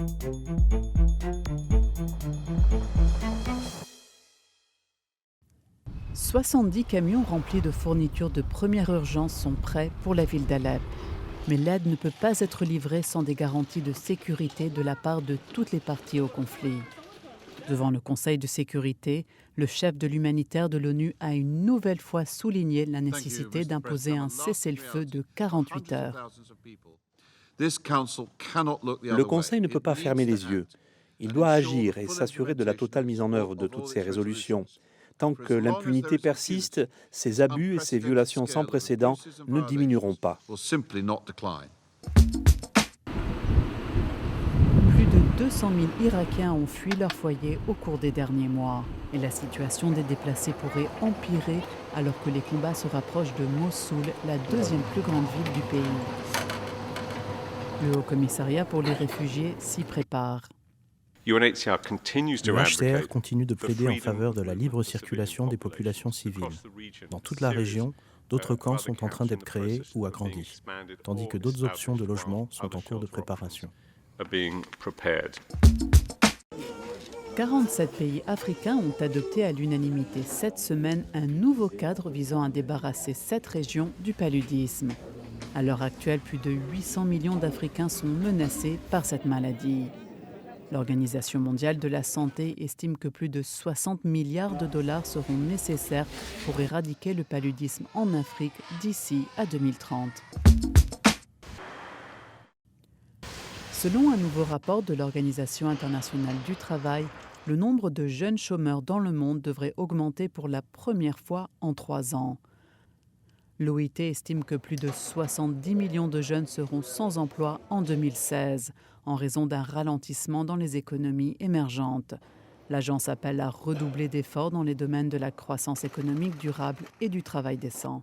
« 70 camions remplis de fournitures de première urgence sont prêts pour la ville d'Alep. Mais l'aide ne peut pas être livrée sans des garanties de sécurité de la part de toutes les parties au conflit. Devant le Conseil de sécurité, le chef de l'humanitaire de l'ONU a une nouvelle fois souligné la nécessité d'imposer un cessez-le-feu de 48 heures. Le Conseil ne peut pas fermer les yeux. Il doit agir et s'assurer de la totale mise en œuvre de toutes ces résolutions. Tant que l'impunité persiste, ces abus et ces violations sans précédent ne diminueront pas. Plus de 200 000 Irakiens ont fui leur foyer au cours des derniers mois. Et la situation des déplacés pourrait empirer alors que les combats se rapprochent de Mossoul, la deuxième plus grande ville du pays. Le Haut Commissariat pour les réfugiés s'y prépare. Le HCR continue de plaider en faveur de la libre circulation des populations civiles. Dans toute la région, d'autres camps sont en train d'être créés ou agrandis, tandis que d'autres options de logement sont en cours de préparation. 47 pays africains ont adopté à l'unanimité cette semaine un nouveau cadre visant à débarrasser cette région du paludisme. À l'heure actuelle, plus de 800 millions d'Africains sont menacés par cette maladie. L'Organisation mondiale de la santé estime que plus de 60 milliards de dollars seront nécessaires pour éradiquer le paludisme en Afrique d'ici à 2030. Selon un nouveau rapport de l'Organisation internationale du travail, le nombre de jeunes chômeurs dans le monde devrait augmenter pour la première fois en 3 ans. L'OIT estime que plus de 70 millions de jeunes seront sans emploi en 2016, en raison d'un ralentissement dans les économies émergentes. L'agence appelle à redoubler d'efforts dans les domaines de la croissance économique durable et du travail décent.